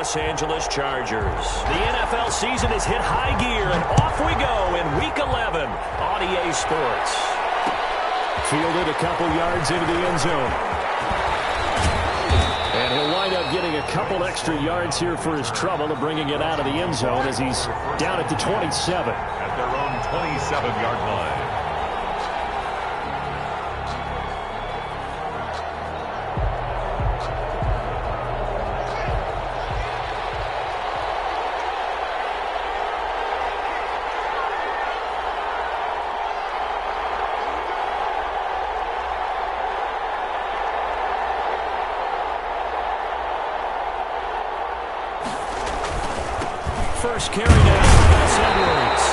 Los Angeles Chargers. The NFL season has hit high gear, and off we go in Week 11 on EA Sports. Fielded a couple yards into the end zone. And he'll wind up getting a couple extra yards here for his trouble of bringing it out of the end zone as he's down at the 27. At their own 27-yard line. First carry down for Gus Edwards.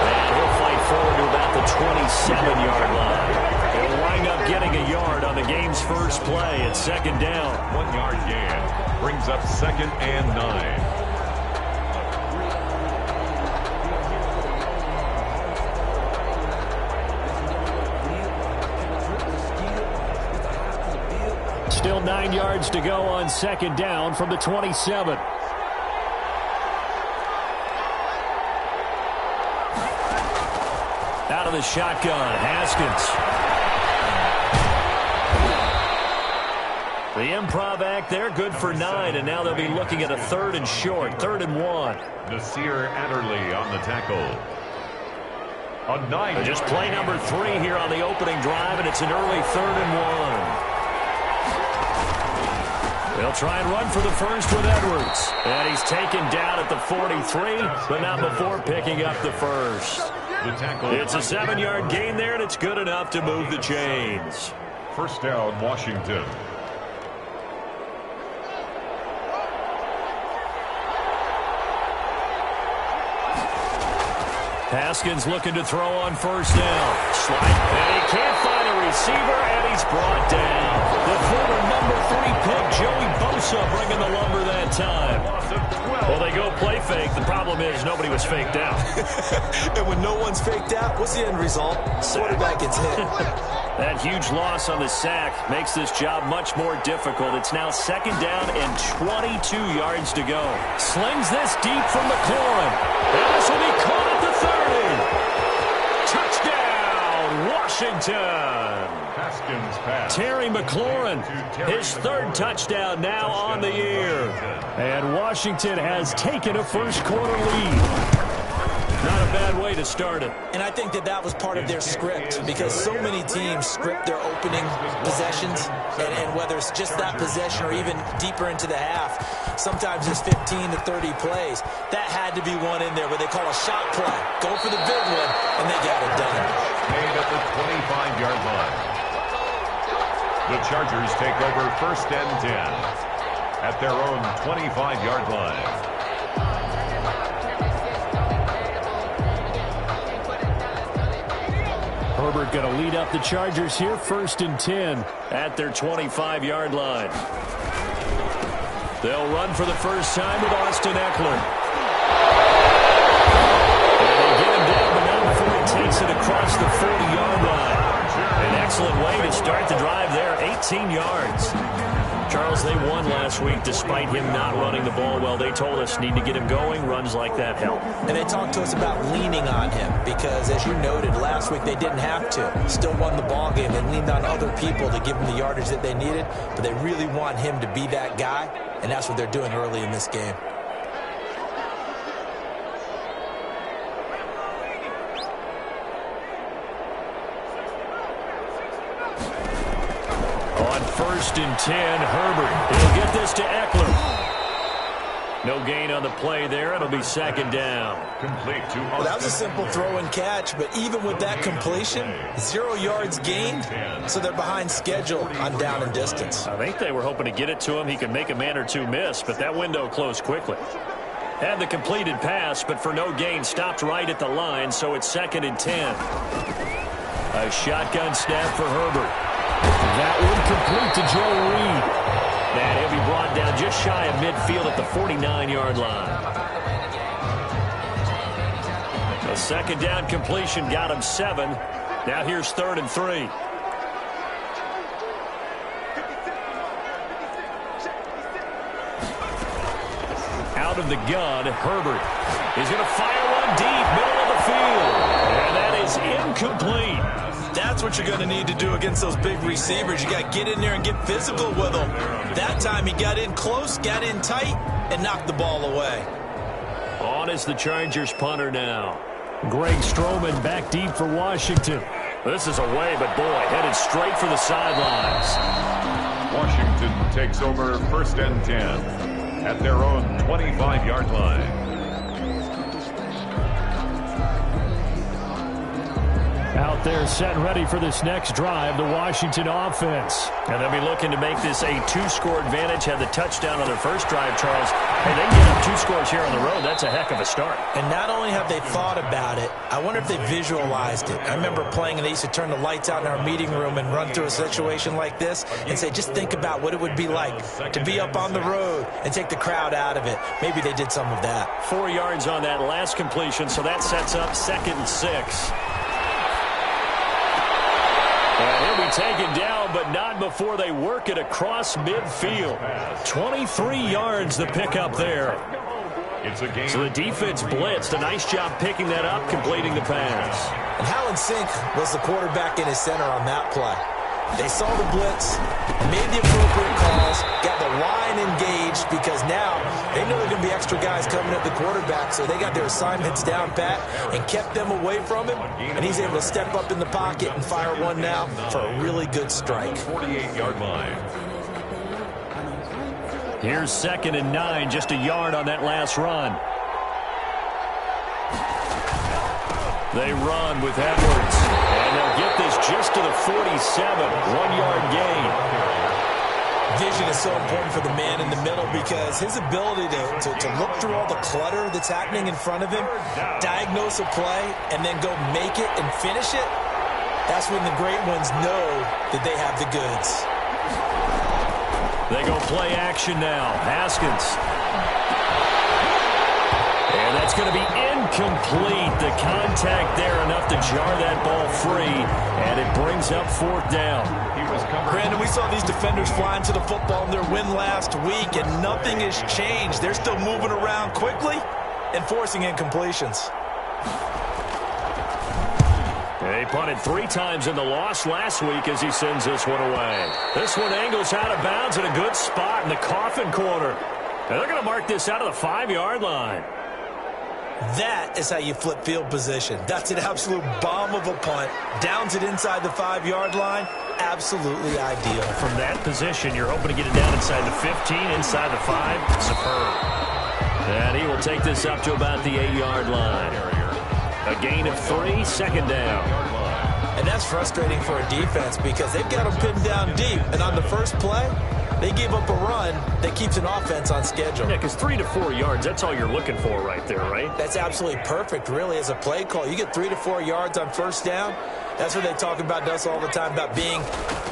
And he'll fight forward to about the 27-yard line. He'll wind up getting a yard on the game's first play at second down. 1-yard gain brings up 2nd and 9. Still 9 yards to go on second down from the 27. Out of the shotgun, Haskins. The improv act there, good for 9, and now they'll be looking at a 3rd and short, 3rd and 1. Nasir Adderley on the tackle. A 9. Just play number 3 here on the opening drive, and it's an early 3rd and 1. They'll try and run for the first with Edwards. And he's taken down at the 43, but not before picking up the first. It's a 7-yard gain there, and it's good enough to move the chains. First down, Washington. Haskins looking to throw on first down. Slide, and he can't find a receiver, and he's brought down. The former number 3 pick, Joey Bosa, bringing the lumber that time. Well, they go play fake. The problem is nobody was faked out. And when no one's faked out, what's the end result? Quarterback gets hit. That huge loss on the sack makes this job much more difficult. It's now second down and 22 yards to go. Slings this deep from McLaurin. And this will be caught at the 30. Touchdown, Washington. Haskins pass. Terry McLaurin, his 3rd touchdown now on the year. And Washington has taken a first-quarter lead. Not a bad way to start it. And I think that was part of their script, because so many teams script their opening possessions, and whether it's just that possession or even deeper into the half, sometimes it's 15 to 30 plays. That had to be one in there where they call a shot play. Go for the big one, and they got it done. Made at the 25-yard line. The Chargers take over 1st and 10 at their own 25-yard line. Herbert going to lead up the Chargers here, 1st and 10 at their 25-yard line. They'll run for the first time with Austin Eckler. And they get him down, but not before he takes it across the 40-yard line. An excellent way to start the drive there, 18 yards. Charles, they won last week despite him not running the ball well. They told us need to get him going. Runs like that help. And they talked to us about leaning on him because, as you noted, last week they didn't have to. Still won the ball game. They leaned on other people to give them the yardage that they needed, but they really want him to be that guy, and that's what they're doing early in this game. On 1st and 10, Herbert. He'll get this to Eckler. No gain on the play there. It'll be second down. Complete to Well, that was a simple throw and catch, but even with that completion, 0 yards gained, so they're behind schedule on down and distance. I think they were hoping to get it to him. He could make a man or two miss, but that window closed quickly. Had the completed pass, but for no gain, stopped right at the line, so it's 2nd and 10. A shotgun snap for Herbert. That one complete to Joe Reed. And he'll be brought down just shy of midfield at the 49-yard line. A second down completion got him 7. Now here's 3rd and 3. out of the gun. Herbert is going to fire one deep, middle of the field. And that is incomplete. That's what you're going to need to do against those big receivers. You got to get in there and get physical with them. That time he got in close, got in tight, and knocked the ball away. On is the Chargers punter now. Greg Stroman back deep for Washington. This is away, but boy, headed straight for the sidelines. Washington takes over 1st and 10 at their own 25-yard line. Out there set and ready for this next drive, the Washington offense. And they'll be looking to make this a 2-score advantage. Had the touchdown on their first drive, Charles. Hey, they can get up 2 scores here on the road. That's a heck of a start. And not only have they thought about it, I wonder if they visualized it. I remember playing and they used to turn the lights out in our meeting room and run through a situation like this and say, just think about what it would be like to be up on the road and take the crowd out of it. Maybe they did some of that. 4 yards on that last completion, so that sets up 2nd and 6. And he'll be taken down, but not before they work it across midfield. 23 yards the pickup there. So the defense blitzed. A nice job picking that up, completing the pass. And Hallen Sink was the quarterback in his center on that play. They saw the blitz, made the appropriate calls, got the line engaged because now they know there are going to be extra guys coming at the quarterback, so they got their assignments down pat and kept them away from him, and he's able to step up in the pocket and fire one now for a really good strike. 48-yard line. Here's 2nd and 9, just a yard on that last run. They run with Edwards, and they'll get this just to the 47, 1-yard gain. Vision is so important for the man in the middle because his ability to look through all the clutter that's happening in front of him, diagnose a play, and then go make it and finish it, that's when the great ones know that they have the goods. They go play action now. Haskins. And that's going to be incomplete. The contact there enough to jar that ball free, and it brings up 4th down. Brandon, we saw these defenders flying to the football in their win last week, and nothing has changed. They're still moving around quickly and forcing incompletions. They punted 3 times in the loss last week as he sends this one away. This one angles out of bounds in a good spot in the coffin corner. And they're going to mark this out of the 5-yard line. That is how you flip field position. That's an absolute bomb of a punt. Downs it inside the 5-yard line. Absolutely ideal. From that position, you're hoping to get it down inside the 15, inside the 5. Superb. And he will take this up to about the 8-yard line. A gain of 3, 2nd down. And that's frustrating for a defense because they've got them pinned down deep. And on the first play, they gave up a run that keeps an offense on schedule. Yeah, because 3 to 4 yards, that's all you're looking for right there, right? That's absolutely perfect, really, as a play call. You get 3 to 4 yards on 1st down. That's what they talk about us all the time, about being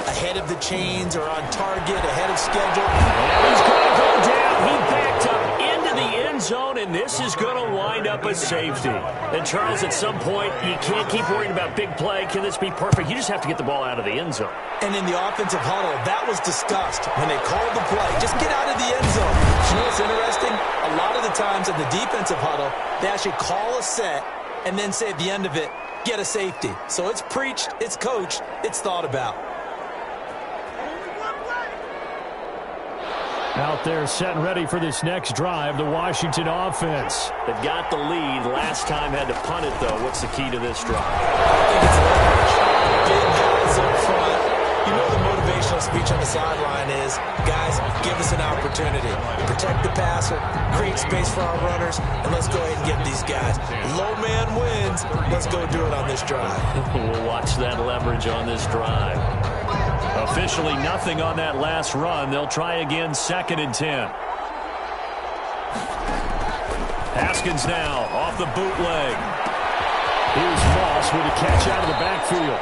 ahead of the chains or on target, ahead of schedule. And he's going to go down. He backed up into the end zone, and this is going to wind up a safety. And, Charles, at some point, you can't keep worrying about big play. Can this be perfect? You just have to get the ball out of the end zone. And in the offensive huddle, that was discussed when they called the play. Just get out of the end zone. You know what's interesting? A lot of the times in the defensive huddle, they actually call a set and then say at the end of it, get a safety. So it's preached, it's coached, it's thought about. Out there set and ready for this next drive, the Washington offense. They've got the lead. Last time had to punt it, though. What's the key to this drive? I think it's leverage. Big guys up front. You know the motivational speech on the sideline is, guys, give us an opportunity. Protect the passer, create space for our runners, and let's go ahead and get these guys. Low man wins. Let's go do it on this drive. We'll watch that leverage on this drive. Officially nothing on that last run. They'll try again, 2nd and 10. Haskins now off the bootleg. Here's Moss with a catch out of the backfield.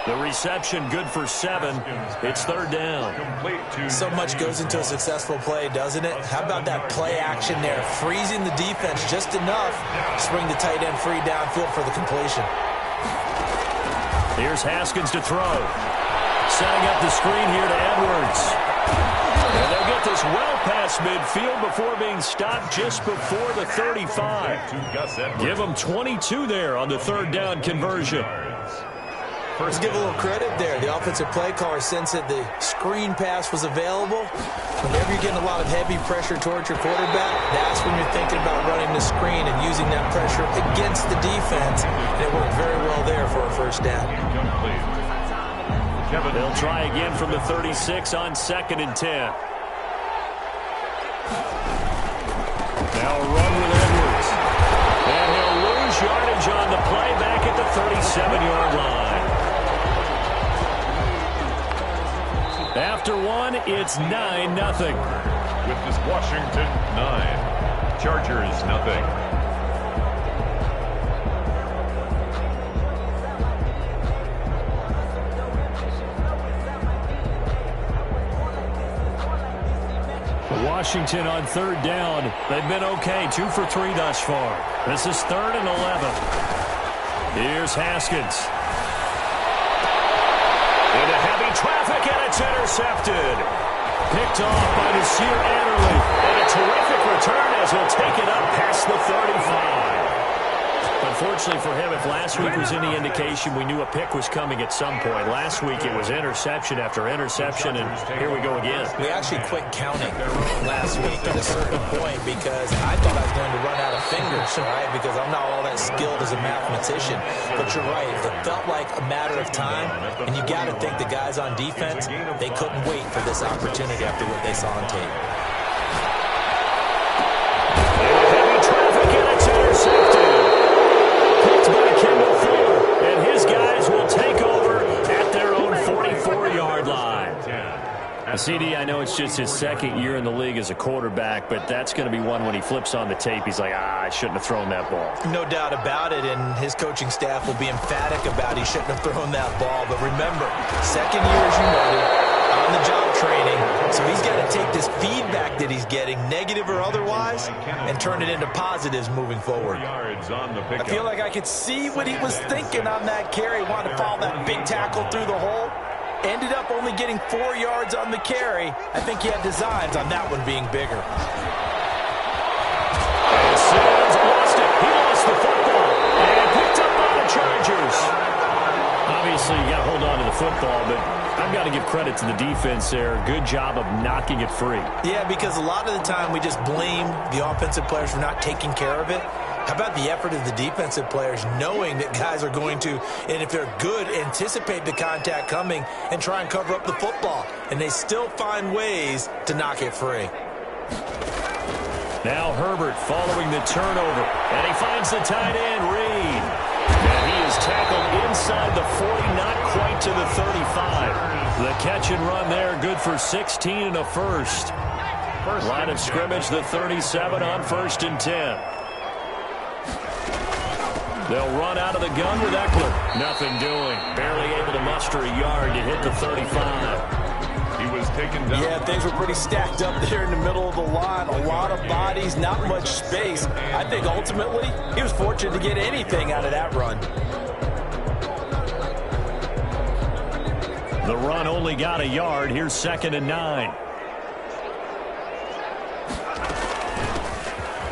The reception good for 7. It's 3rd down. So much goes into a successful play, doesn't it? How about that play action there? Freezing the defense just enough to bring the tight end free downfield for the completion. Here's Haskins to throw. Setting up the screen here to Edwards. And they get this well past midfield before being stopped just before the 35. Give them 22 there on the third down conversion. Let's give a little credit there. The offensive play caller sensed that the screen pass was available. Whenever you're getting a lot of heavy pressure towards your quarterback, that's when you're thinking about running the screen and using that pressure against the defense. And it worked very well there for a first down. They'll try again from the 36 on 2nd and 10. Now a run with Edwards. And he'll lose yardage on the play back at the 37-yard line. After one, it's 9-0. With this Washington 9, Chargers nothing. Washington on third down. They've been okay, 2 for 3 thus far. This is 3rd and 11. Here's Haskins. Into heavy traffic, and it's intercepted. Picked off by Nasir Adderley. And a terrific return as he'll take it up past the 35. Unfortunately for him, if last week was any indication, we knew a pick was coming at some point. Last week it was interception after interception, and here we go again. We actually quit counting last week at a certain point because I thought I was going to run out of fingers, right? Because I'm not all that skilled as a mathematician. But you're right. It felt like a matter of time, and you got to think the guys on defense, they couldn't wait for this opportunity after what they saw on tape. Heavy traffic, and it's intercepted. Picked by Kendall Fuller, and his guys will take over at their own 44-yard line. CD, I know it's just his second year in the league as a quarterback, but that's going to be one when he flips on the tape, he's like, I shouldn't have thrown that ball. No doubt about it, and his coaching staff will be emphatic about he shouldn't have thrown that ball. But remember, second year, as you noted, on-the-job training, so he's got to take this feedback that he's getting, negative or otherwise, and turn it into positives moving forward. I feel like I could see what he was thinking on that carry. Wanted to follow that big tackle through the hole. Ended up only getting 4 yards on the carry. I think he had designs on that one being bigger. And Sims lost it. He lost the football. And picked up by the Chargers. Obviously, you got to hold on to the football, but I've got to give credit to the defense there. Good job of knocking it free. Yeah, because a lot of the time we just blame the offensive players for not taking care of it. How about the effort of the defensive players knowing that guys are going to, and if they're good, anticipate the contact coming and try and cover up the football. And they still find ways to knock it free. Now Herbert following the turnover. And he finds the tight end, Reed. And he is tackled inside the 40, not quite to the 35. The catch and run there, good for 16 and a first. Line of scrimmage, the 37 on 1st and 10. They'll run out of the gun with Eckler. Nothing doing. Barely able to muster a yard to hit the 35. He was taken down. Yeah, things were pretty stacked up there in the middle of the line. A lot of bodies, not much space. I think ultimately he was fortunate to get anything out of that run. The run only got a yard. Here's 2nd and 9.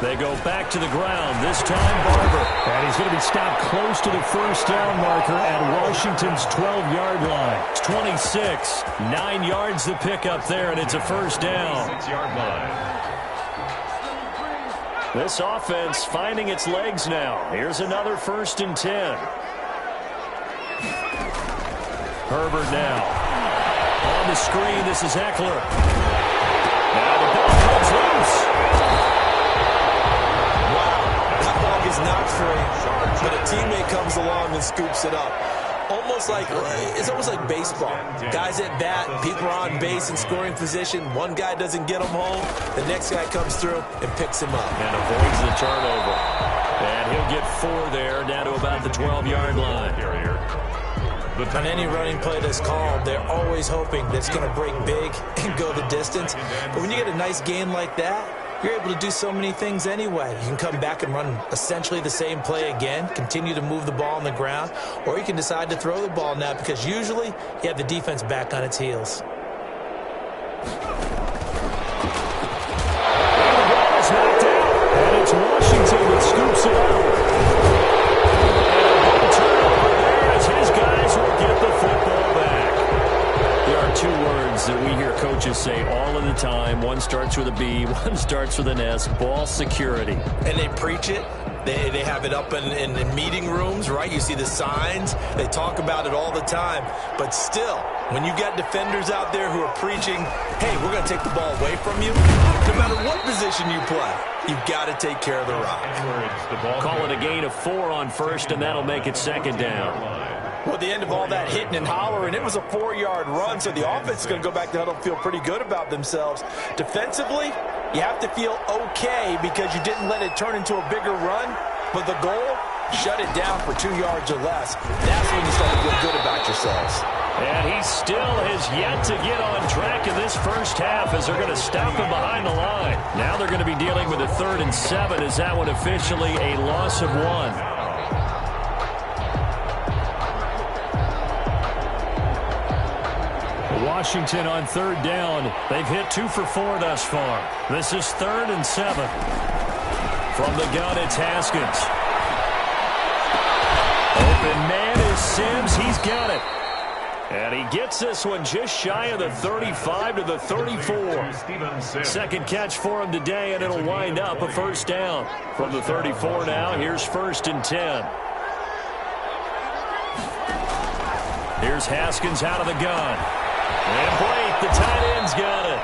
They go back to the ground, this time Barber. And he's going to be stopped close to the first down marker at Washington's 12-yard line. It's 26, 9 yards to pick up there, and it's a first down. 6-yard line. This offense finding its legs now. Here's another 1st and 10. Herbert now. On the screen, this is Eckler. Now the ball comes loose. Is not free, but a teammate comes along and scoops it up. It's almost like baseball. Guys at bat, people are on base in scoring position. One guy doesn't get him home. The next guy comes through and picks him up. And avoids the turnover. And he'll get 4 there, down to about the 12-yard line. On any running play that's called, they're always hoping that it's going to break big and go the distance. But when you get a nice gain like that, you're able to do so many things anyway. You can come back and run essentially the same play again, continue to move the ball on the ground, or you can decide to throw the ball now because usually you have the defense back on its heels. picks it up. And a big turnover there as his guys will get the football back. There are two words that we hear coaches say all of the time. One starts with a B, one starts with an S, ball security. And they preach it. They have it up in meeting rooms, right? You see the signs. They talk about it all the time. But still, when you got defenders out there who are preaching, hey, we're going to take the ball away from you, no matter what position you play, you've got to take care of the rock. Call it a gain of 4 on first, and that'll make it second down. Well, at the end of all that hitting and hollering, it was a 4-yard run, so the offense is going to go back to the huddle and feel pretty good about themselves. Defensively, you have to feel okay because you didn't let it turn into a bigger run, but the goal, shut it down for 2 yards or less. That's when you start to feel good about yourselves. And he still has yet to get on track in this first half as they're going to stop him behind the line. Now they're going to be dealing with a 3rd and 7 as that one officially a loss of 1. Washington on 3rd down. They've hit 2 for 4 thus far. This is 3rd and 7. From the gun, it's Haskins. Open man is Sims. He's got it. And he gets this one just shy of the 35 to the 34. Second catch for him today, and it'll wind up a 1st down. From the 34 now, here's 1st and 10. Here's Haskins out of the gun. And Blake, the tight end's got it.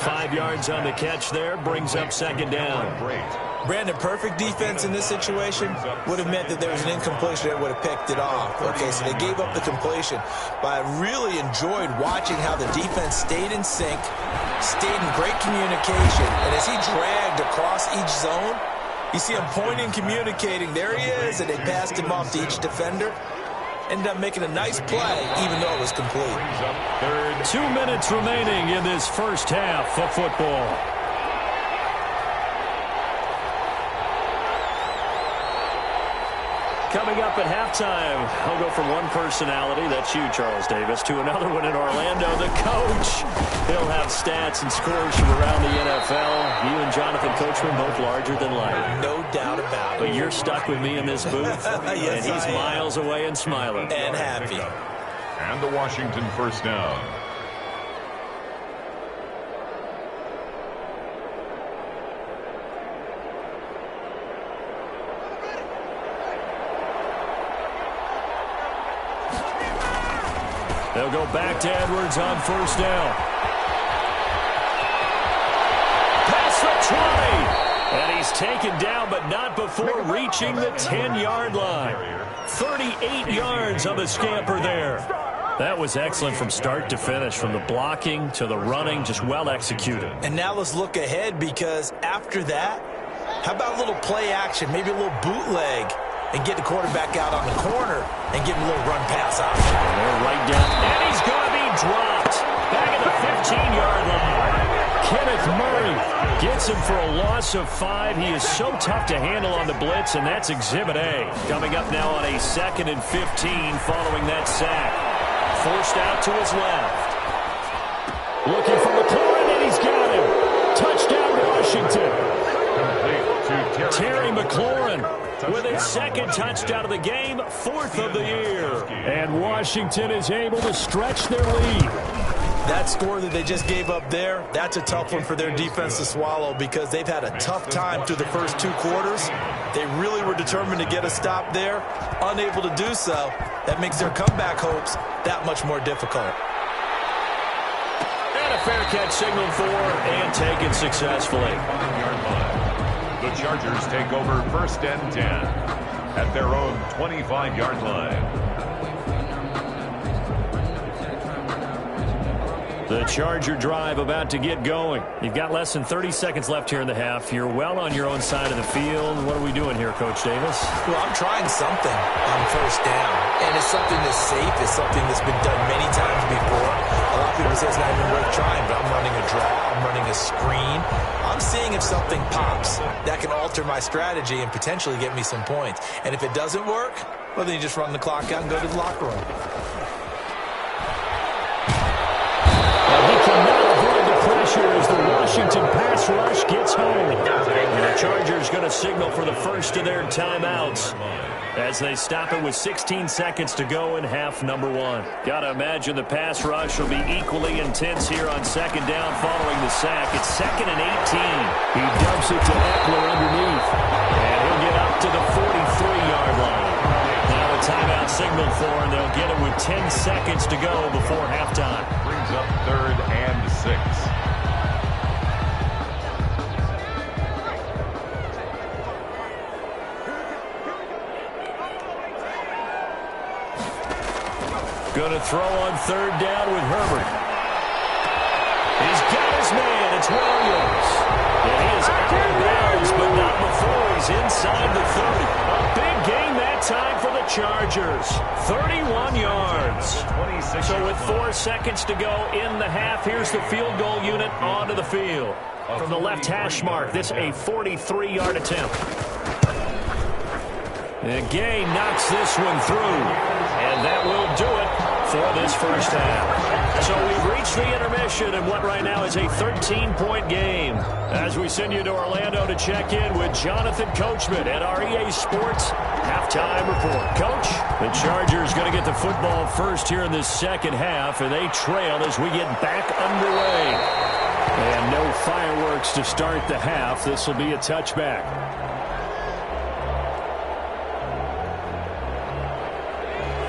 5 yards on the catch there, brings up 2nd down. Brandon, perfect defense in this situation would have meant that there was an incompletion that would have picked it off. Okay, so they gave up the completion. But I really enjoyed watching how the defense stayed in sync, stayed in great communication. And as he dragged across each zone, you see him pointing, communicating. There he is, and they passed him off to each defender. Ended up making a nice play, even though it was complete. 2 minutes remaining in this first half of football. Coming up at halftime, I'll go from one personality, that's you, Charles Davis, to another one in Orlando, the coach. He'll have stats and scores from around the NFL. You and Jonathan Coachman, both larger than life. No doubt about it. But you're stuck with me in this booth, yes, and he's miles away and smiling. And happy. And the Washington 1st down. They'll go back to Edwards on 1st down. Past the 20. And he's taken down, but not before reaching the 10-yard line. 38 yards on the scamper there. That was excellent from start to finish, from the blocking to the running, just well executed. And now let's look ahead, because after that, how about a little play action, maybe a little bootleg, and get the quarterback out on the corner and give him a little run pass option. And they're right down, and he's going to be dropped back at the 15-yard line. Kenneth Murray gets him for a loss of 5. He is so tough to handle on the blitz, and that's Exhibit A. Coming up now on a 2nd and 15 following that sack. Forced out to his left. Looking for McLaurin, and he's got him. Touchdown, Washington. Terry McLaurin with his 2nd touchdown of the game, 4th of the year. And Washington is able to stretch their lead. That score that they just gave up there, that's a tough one for their defense to swallow, because they've had a tough time through the first 2 quarters. They really were determined to get a stop there, unable to do so. That makes their comeback hopes that much more difficult. And a fair catch signaled for and taken successfully. The Chargers take over 1st and 10 at their own 25-yard line. The Charger drive about to get going. You've got less than 30 seconds left here in the half. You're well on your own side of the field. What are we doing here, Coach Davis? Well, I'm trying something on 1st down. And it's something that's safe. It's something that's been done many times before. A lot of people say it's not even worth trying, but I'm running a draw. I'm running a screen. I'm seeing if something pops that can alter my strategy and potentially get me some points. And if it doesn't work, well, then you just run the clock out and go to the locker room. As the Washington pass rush gets home. And the Chargers Chargers going to signal for the first of their timeouts as they stop it with 16 seconds to go in half number one. Got to imagine the pass rush will be equally intense here on second down following the sack. It's 2nd and 18. He dumps it to Eckler underneath, and he'll get up to the 43-yard line. Now the timeout signal for him. They'll get it with 10 seconds to go before halftime. Brings up 3rd and 6. Going to throw on 3rd down with Herbert. He's got his man. It's Williams. And he is out of bounds, but not before he's inside the 30. A big gain that time for the Chargers. 31 yards. So with 4 seconds to go in the half, here's the field goal unit onto the field. From the left hash mark, this a 43-yard attempt. And Gay knocks this one through. And that will do it for this first half. So we've reached the intermission in what right now is a 13-point game. As we send you to Orlando to check in with Jonathan Coachman at our EA Sports Halftime Report. Coach, the Chargers going to get the football first here in this second half, and they trail as we get back underway. And no fireworks to start the half. This will be a touchback.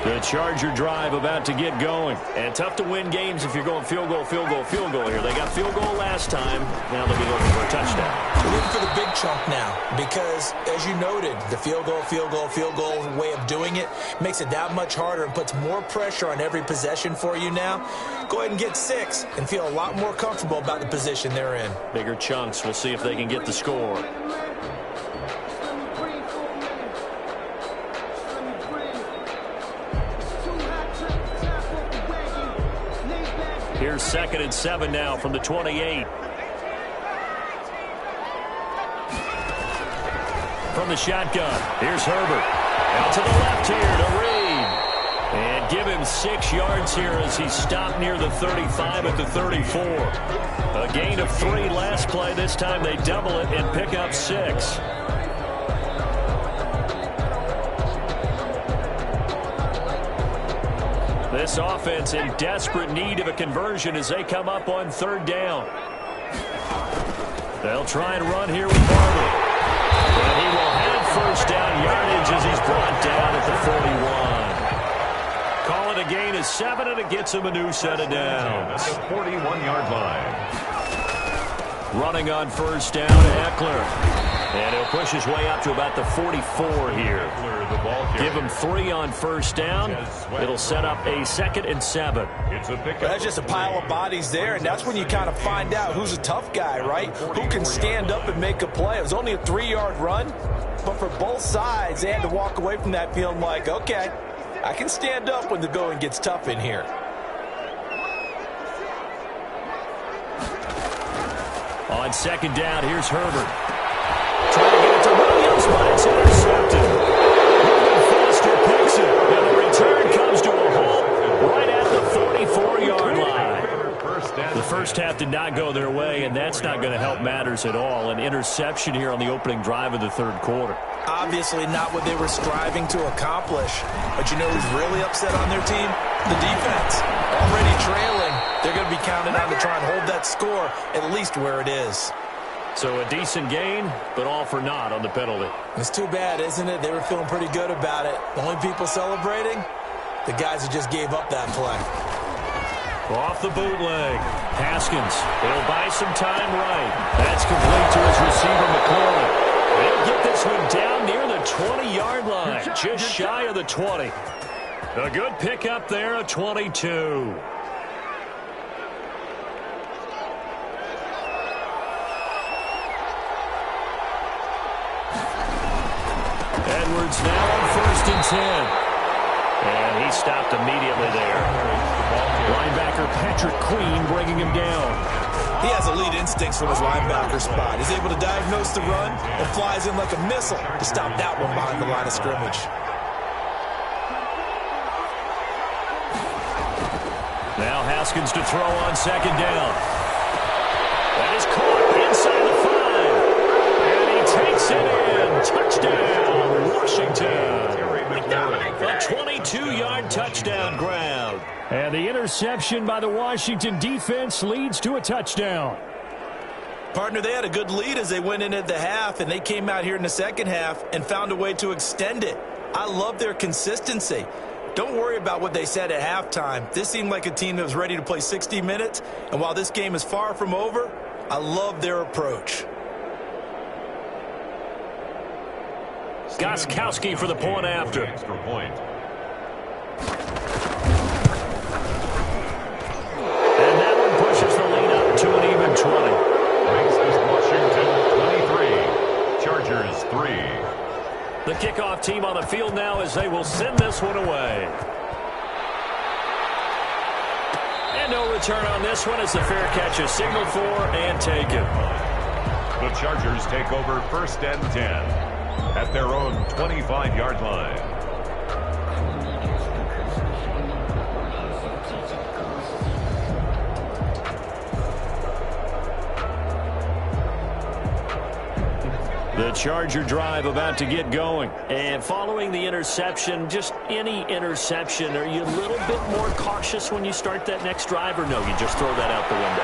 The Charger drive about to get going. And tough to win games if you're going field goal, field goal, field goal here. They got field goal last time. Now they'll be looking for a touchdown. They're looking for the big chunk now because, as you noted, the field goal, field goal, field goal way of doing it makes it that much harder and puts more pressure on every possession for you now. Go ahead and get 6 and feel a lot more comfortable about the position they're in. Bigger chunks. We'll see if they can get the score. Here's 2nd and 7 now from the 28. From the shotgun, here's Herbert. Out to the left here to Reed. And give him 6 yards here as he stopped near the 35 at the 34. A gain of 3 last play. This time they double it and pick up 6. This offense in desperate need of a conversion as they come up on 3rd down. They'll try and run here with Barber. And he will have first down yardage as he's brought down at the 41. Call it a gain of 7, and it gets him a new set of downs. At the 41-yard line. Running on first down, Eckler. And he'll push his way up to about the 44 here. Give him 3 on first down. It'll set up a 2nd and 7. That's just a pile of bodies there, and that's when you kind of find out who's a tough guy, right? Who can stand up and make a play. It was only a 3-yard run, but for both sides, they had to walk away from that feeling like, okay, I can stand up when the going gets tough in here. On 2nd down, here's Herbert. Trying to get it to Williams, but it's intercepted. Ruben Foster picks it, and the return comes to a halt right at the 44-yard line. The first half did not go their way, and that's not going to help matters at all. An interception here on the opening drive of the 3rd quarter. Obviously not what they were striving to accomplish. But you know who's really upset on their team? The defense. Already trailing. They're going to be counted on to try and hold that score at least where it is. So a decent gain, but all for naught on the penalty. It's too bad, isn't it? They were feeling pretty good about it. The only people celebrating? The guys who just gave up that play. Off the bootleg. Haskins. He'll buy some time right. That's complete to his receiver, McCoy. They'll get this one down near the 20-yard line. Just shy of the 20. A good pickup there, a 22. Edwards now on 1st and 10. And he stopped immediately there. Linebacker Patrick Queen bringing him down. He has elite instincts from his linebacker spot. He's able to diagnose the run and flies in like a missile to stop that one behind the line of scrimmage. Now Haskins to throw on 2nd down. That is caught inside the 5. And he takes it in. big touchdown grab. And the interception by the Washington defense leads to a touchdown. Partner, they had a good lead as they went into the half, and they came out here in the second half and found a way to extend it. I love their consistency. Don't worry about what they said at halftime. This seemed like a team that was ready to play 60 minutes, and while this game is far from over, I love their approach. Gostkowski for the point after. Extra point. And that one pushes the lead up to an even 20. Makes this Washington 23. Chargers 3. The kickoff team on the field now as they will send this one away. And no return on this one as the fair catch is signaled for and taken. The Chargers take over 1st and 10 at their own 25-yard line. The Charger drive about to get going. And following the interception, just any interception, are you a little bit more cautious when you start that next drive, or no, you just throw that out the window?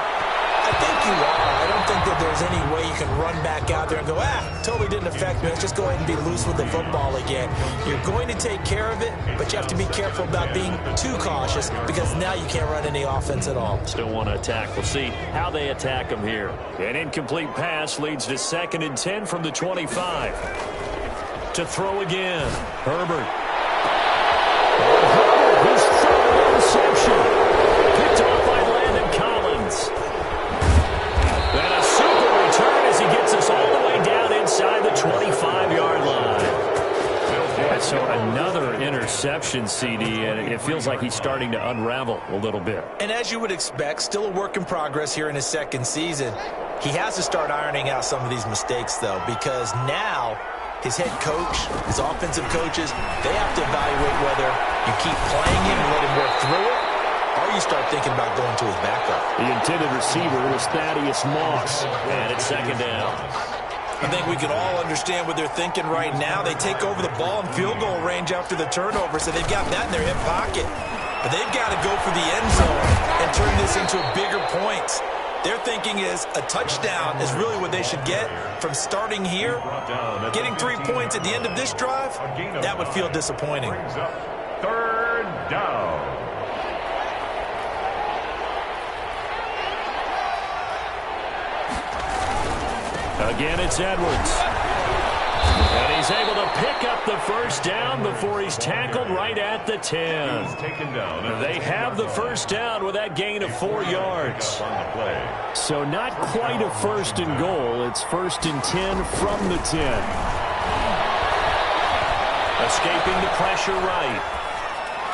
I think you are. I don't think that there's any way you can run back out there and go, totally didn't affect me. Let's just go ahead and be loose with the football again. You're going to take care of it, but you have to be careful about being too cautious because now you can't run any offense at all. Still want to attack. We'll see how they attack them here. An incomplete pass leads to 2nd and 10 from the 25. To throw again. Herbert. He's throwing an interception. Picked off by Landon Collins. And a super return as he gets us all the way down inside the 25-yard line. And so another interception, CD, and it feels like he's starting to unravel a little bit. And as you would expect, still a work in progress here in his second season. He has to start ironing out some of these mistakes, though, because now his head coach, his offensive coaches, they have to evaluate whether you keep playing him and let him work through it, or you start thinking about going to his backup. The intended receiver was Thaddeus Moss. And it's 2nd down. I think we can all understand what they're thinking right now. They take over the ball in field goal range after the turnover, so they've got that in their hip pocket. But they've got to go for the end zone and turn this into bigger points. Their thinking is a touchdown is really what they should get from starting here. Getting 3 points at the end of this drive, that would feel disappointing. 3rd down. Again, it's Edwards. And he's able to pick up the first down before he's tackled right at the 10. He's taken down. They have the first down with that gain of 4 yards. On the play. So not quite a 1st and goal. It's 1st and 10 from the 10. Escaping the pressure right.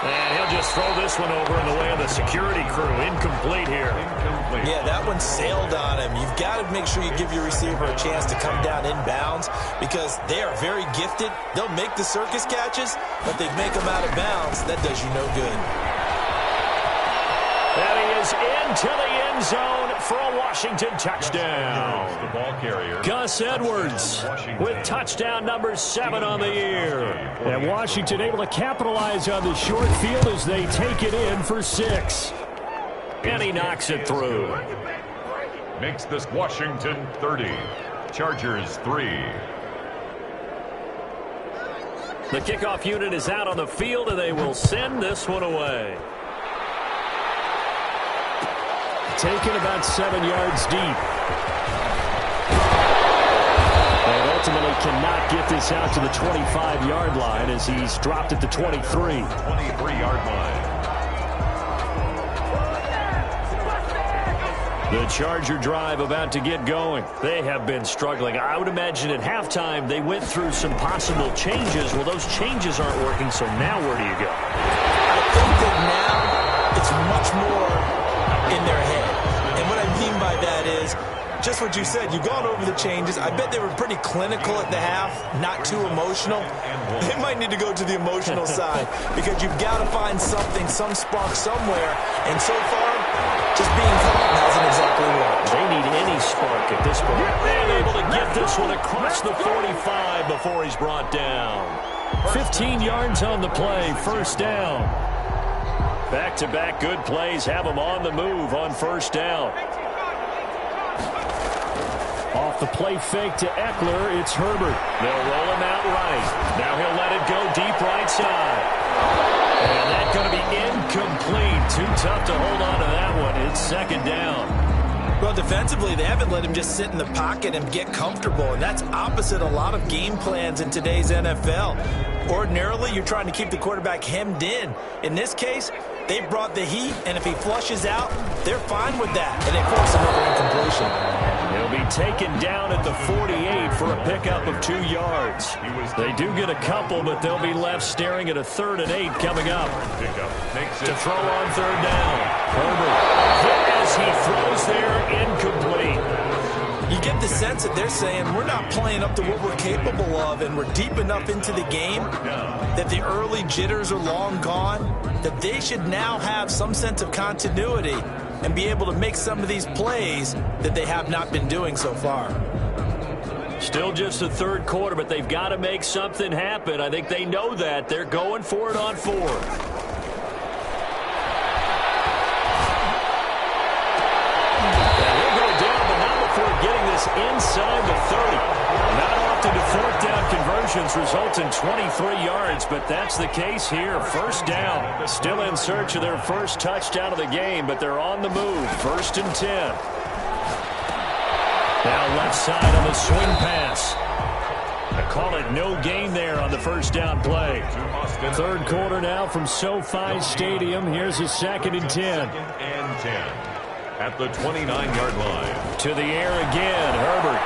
And he'll just throw this one over in the way of the security crew. Incomplete here. Yeah, that one sailed on him. You've got to make sure you give your receiver a chance to come down inbounds because they are very gifted. They'll make the circus catches, but they make them out of bounds. That does you no good. And he is into the end zone for a Washington touchdown. The ball carrier. Gus Edwards with touchdown number 7 on the year. And Washington able to capitalize on the short field as they take it in for 6. And he knocks it through. Makes this Washington 30. Chargers 3. The kickoff unit is out on the field, and they will send this one away. Taken about 7 yards deep. And ultimately cannot get this out to the 25-yard line as he's dropped at the 23. 23-yard line. The Charger drive about to get going. They have been struggling. I would imagine at halftime they went through some possible changes. Well, those changes aren't working, so now where do you go? I think that now it's much more in their head. And what I mean by that is just what you said. You've gone over the changes. I bet they were pretty clinical at the half, not too emotional. They might need to go to the emotional side because you've got to find something, some spark somewhere. And so far, just being calm hasn't exactly worked. They need any spark at this point. And able to get this one across the 45 before he's brought down. 15 yards on the play, 1st down. Back-to-back good plays have him on the move on first down. Off the play fake to Eckler, it's Herbert. They'll roll him out right. Now he'll let it go deep right side. And that's going to be incomplete. Too tough to hold on to that one. It's second down. Well, defensively, they haven't let him just sit in the pocket and get comfortable, and that's opposite a lot of game plans in today's NFL. Ordinarily, you're trying to keep the quarterback hemmed in. In this case, they brought the heat, and if he flushes out, they're fine with that, and they force another incompletion. He'll be taken down at the 48 for a pickup of 2 yards. They do get a couple, but they'll be left staring at a 3rd and 8 coming up. To throw on third down. Herbert, as he throws there, incomplete. You get the sense that they're saying we're not playing up to what we're capable of, and we're deep enough into the game that the early jitters are long gone, that they should now have some sense of continuity and be able to make some of these plays that they have not been doing so far. Still just the third quarter, but they've got to make something happen. I think they know that. They're going for it on 4th. Getting this inside the 30. Not often do 4th down conversions result in 23 yards, but that's the case here. First down. Still in search of their first touchdown of the game, but they're on the move. 1st and 10. Now left side on the swing pass. They call it no gain there on the first down play. Third quarter now from SoFi Stadium. Here's a 2nd and 10. 2nd and 10. At the 29-yard line. To the air again, Herbert.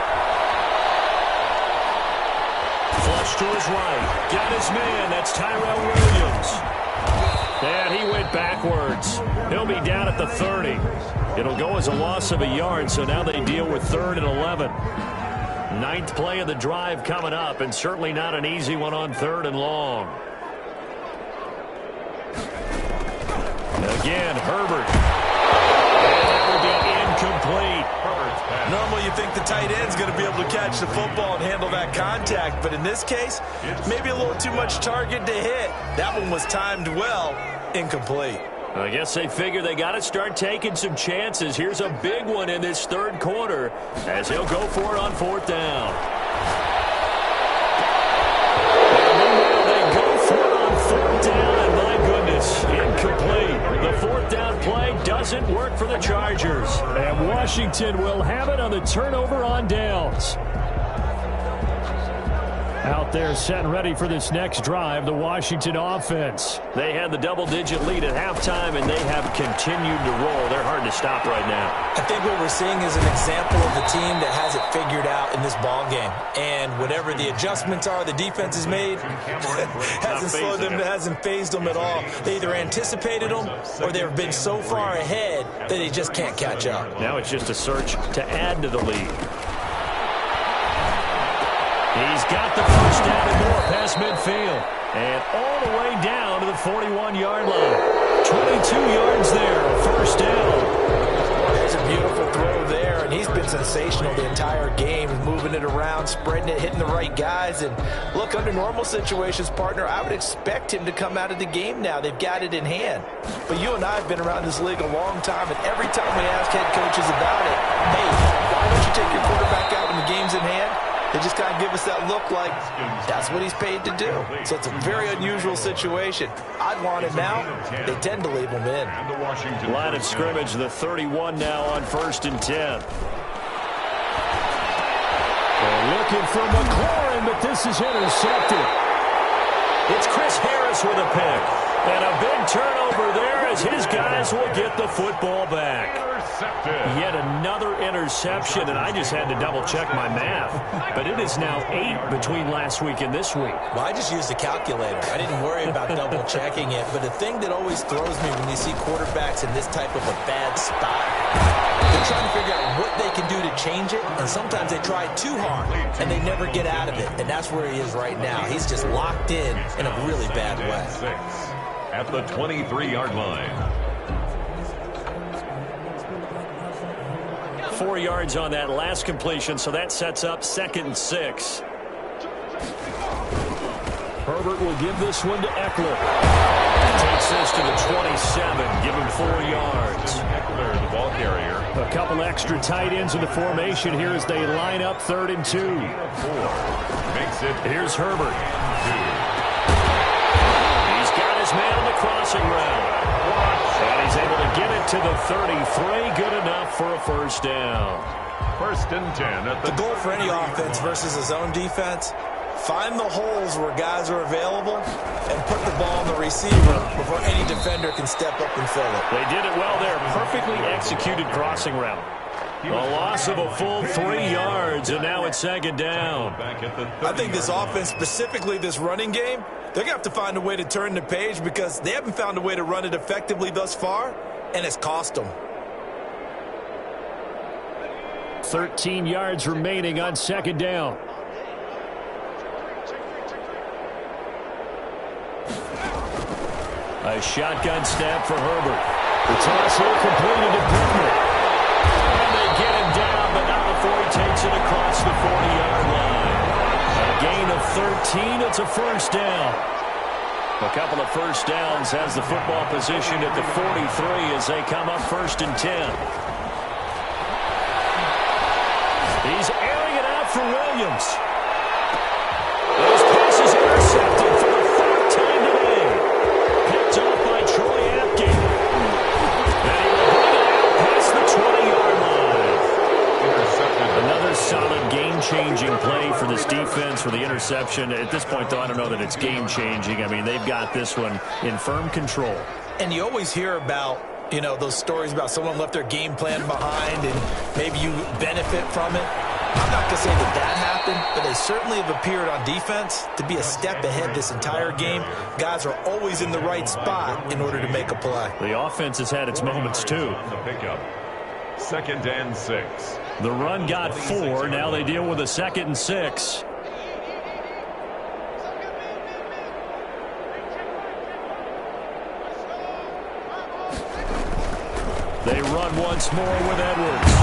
Flush to his right. Got his man. That's Tyrell Williams. And he went backwards. He'll be down at the 30. It'll go as a loss of a yard, so now they deal with 3rd and 11. 9th play of the drive coming up, and certainly not an easy one on 3rd and long. Again, Herbert. Incomplete. Normally you think the tight end's going to be able to catch the football and handle that contact, but in this case, maybe a little too much target to hit. That one was timed well. Incomplete. I guess they figure they got to start taking some chances. Here's a big one in this third quarter as he'll go for it on 4th down. They go for it on 4th down, and my goodness, incomplete. The 4th down play doesn't work for the Chargers. And Washington will have it on the turnover on downs. Out there set and ready for this next drive, the Washington offense. They had the double-digit lead at halftime, and they have continued to roll. They're hard to stop right now. I think what we're seeing is an example of a team that has it figured out in this ball game. And whatever the adjustments are the defense has made, hasn't slowed them, hasn't phased them at all. They either anticipated them or they've been so far ahead that they just can't catch up. Now it's just a search to add to the lead. He's got the first down and more past midfield. And all the way down to the 41-yard line. 22 yards there, first down. There's a beautiful throw there, and he's been sensational the entire game, moving it around, spreading it, hitting the right guys. And look, under normal situations, partner, I would expect him to come out of the game now. They've got it in hand. But you and I have been around this league a long time, and every time we ask head coaches about it, hey, why don't you take your quarterback out when the game's in hand? They just kind of give us that look like that's what he's paid to do. So it's a very unusual situation. I'd want it now. They tend to leave him in. Line of scrimmage, the 31 now on 1st and 10. They're looking for McLaurin, but this is intercepted. It's Chris Harris with a pick. And a big turnover there as his guys will get the football back. Yet another interception, and I just had to double-check my math. But it is now 8 between last week and this week. Well, I just used a calculator. I didn't worry about double-checking it. But the thing that always throws me when you see quarterbacks in this type of a bad spot, they're trying to figure out what they can do to change it, and sometimes they try too hard, and they never get out of it. And that's where he is right now. He's just locked in a really bad way. At the 23-yard line. 4 yards on that last completion, so that sets up 2nd and 6. Herbert will give this one to Eckler. Takes this to the 27, give him 4 yards. The ball carrier. A couple extra tight ends in the formation here as they line up 3rd and 2. 4. Makes it. Here's Herbert. 2. He's got his man on the crossing route. And he's able to get it to the 33. Good enough for a first down. 1st and 10 at The goal for any offense versus a zone defense, find the holes where guys are available and put the ball on the receiver before any defender can step up and fill it. They did it well there. Perfectly executed crossing route. A loss of a full 3 yards, and now it's 2nd down. I think this offense, specifically this running game, they're going to have to find a way to turn the page because they haven't found a way to run it effectively thus far, and it's cost them. 13 yards remaining on 2nd down. A shotgun snap for Herbert. The toss here completed to Pittman. And they get him down, but not before he takes it across the 40-yard line. A gain of 13. It's a first down. A couple of first downs has the football position at the 43 as they come up 1st and 10. He's airing it out for Williams. Those passes intercepted for the 3rd time today. Picked off by Troy Apke. And he will bring it out past the 20-yard line. Another solid game-changing play for this defense for the interception. At this point, though, I don't know that it's game-changing. I mean, they've got this one in firm control. And you always hear about, you know, those stories about someone left their game plan behind and maybe you benefit from it. I'm not going to say that happened, but they certainly have appeared on defense to be a step ahead this entire game. Guys are always in the right spot in order to make a play. The offense has had its moments, too. The pickup. 2nd and 6. The run got 4. Now they deal with a 2nd and 6. They run once more with Edwards.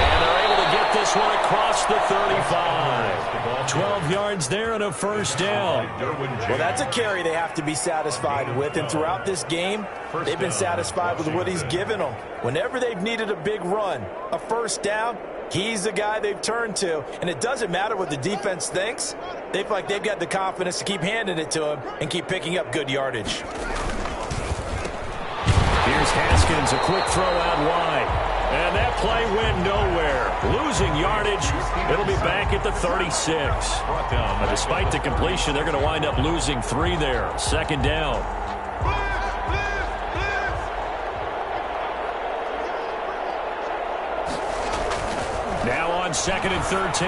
And they're able to get this one across the 35. 12 yards there and a first down. Well, that's a carry they have to be satisfied with. And throughout this game, they've been satisfied with what he's given them. Whenever they've needed a big run, a first down, he's the guy they've turned to. And it doesn't matter what the defense thinks. They feel like they've got the confidence to keep handing it to him and keep picking up good yardage. Here's Haskins, a quick throw out wide. And that play went nowhere. Losing yardage. It'll be back at the 36. But despite the completion, they're going to wind up losing 3 there. 2nd down. Now on 2nd and 13.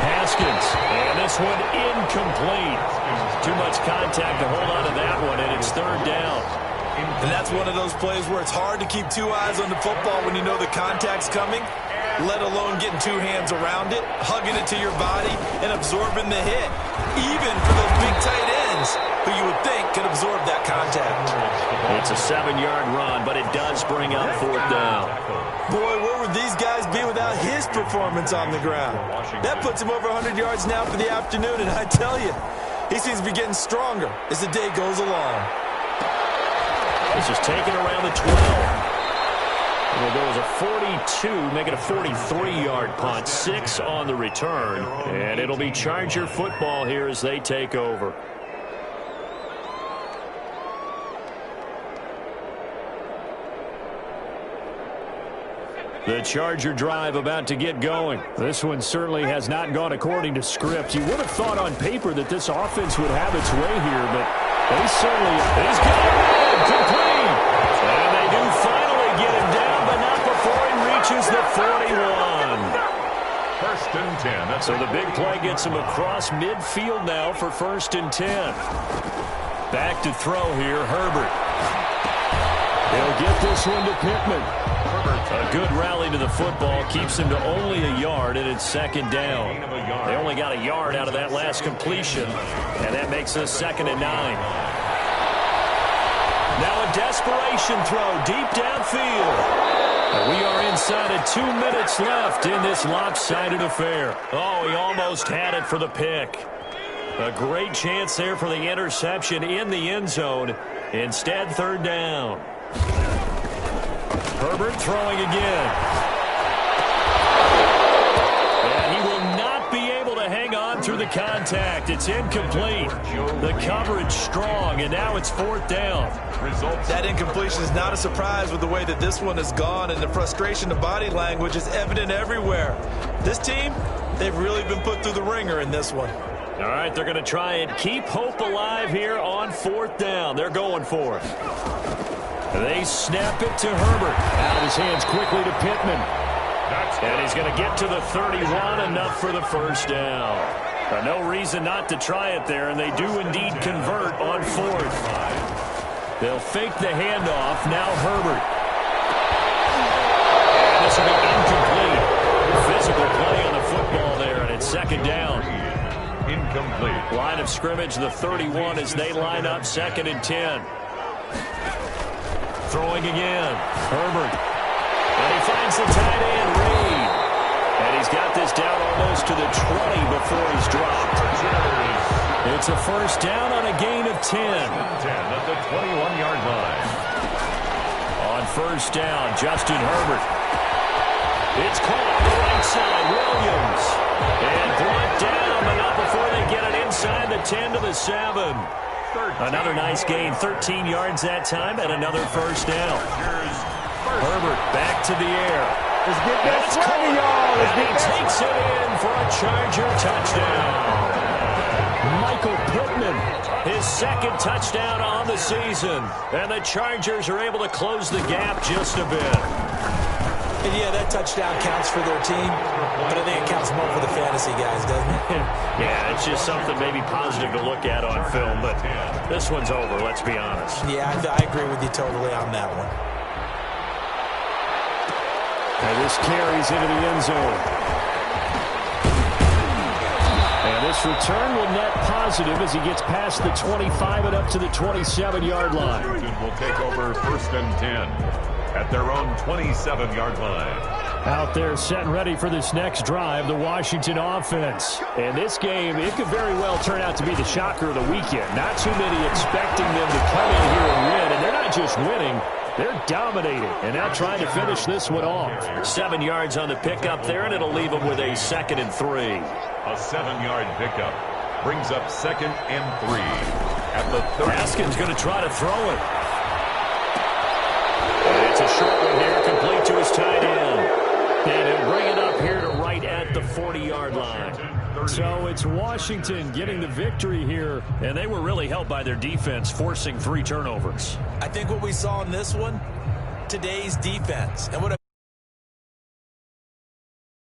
Haskins. And this one incomplete. Too much contact to hold on to that one, and it's 3rd down. And that's one of those plays where it's hard to keep 2 eyes on the football when you know the contact's coming, let alone getting 2 hands around it, hugging it to your body, and absorbing the hit. Even for those big tight ends who you would think could absorb that contact. It's a 7-yard run, but it does bring up 4th down. Boy, where would these guys be without his performance on the ground? That puts him over 100 yards now for the afternoon, and I tell you, he seems to be getting stronger as the day goes along. This is taken around the 12. It'll go as a 42, make it a 43-yard punt. 6 on the return. And it'll be Charger football here as they take over. The Charger drive about to get going. This one certainly has not gone according to script. You would have thought on paper that this offense would have its way here, but they certainly... He's got it! Complete! And they do finally get him down, but not before he reaches the 41. 1st and 10. So the big play gets him across midfield now for 1st and 10. Back to throw here, Herbert. He'll get this one to Pittman. A good rally to the football keeps him to only a yard, and it's 2nd down. They only got a yard out of that last completion, and that makes us 2nd and 9. Now a desperation throw deep downfield. And we are inside of 2 minutes left in this lopsided affair. Oh, he almost had it for the pick. A great chance there for the interception in the end zone. And he will Instead, third down. Herbert throwing again. And he will not be able to hang on through the contact. It's incomplete. The coverage strong, and now it's fourth down. That incompletion is not a surprise with the way that this one has gone, and the frustration, the body language is evident everywhere. This team, they've really been put through the ringer in this one. All right, they're going to try and keep hope alive here on fourth down. They're going for it. They snap it to Herbert. Out of his hands quickly to Pittman. And he's going to get to the 31, enough for the first down. No reason not to try it there, and they do indeed convert on fourth. They'll fake the handoff. Now Herbert. And this will be incomplete. Physical play on the football there, and it's second down. Incomplete. Line of scrimmage, the 31, as they line up, second and 10. Throwing again. Herbert. And he finds the tight end, Reed. And he's got this down almost to the 20 before he's dropped. It's a first down on a gain of 10. 10 at the 21-yard line. On first down, Justin Herbert. It's caught on the right side, Williams. And brought down, but not before they get it inside the 10 to the 7. Another nice gain, 13 yards that time, and another first down. Herbert back to the air. Let's get that 20, y'all. And he takes it in for a Charger touchdown. Michael Pittman, his second touchdown on the season. And the Chargers are able to close the gap just a bit. And yeah, that touchdown counts for their team, but I think it counts more for the fantasy guys, doesn't it? Yeah, it's just something maybe positive to look at on film, but this one's over, let's be honest. Yeah, I agree with you totally on that one. And this carries into the end zone. And this return will net positive as he gets past the 25 and up to the 27-yard line. Washington will take over first and 10 at their own 27-yard line. Out there set and ready for this next drive, the Washington offense. And this game, it could very well turn out to be the shocker of the weekend. Not too many expecting them to come in here and win. And they're not just winning, they're dominating. And now trying to finish this one off. 7 yards on the pickup there, and it'll leave them with a 2nd and 3. A 7-yard pickup brings up 2nd and 3 at the 30. Haskins going to try to throw it. And it's a short one here, complete to his tight end. And he'll bring it up here to right at the 40-yard line. So it's Washington getting the victory here. And they were really helped by their defense, forcing 3 turnovers. I think what we saw in this one, today's defense. And what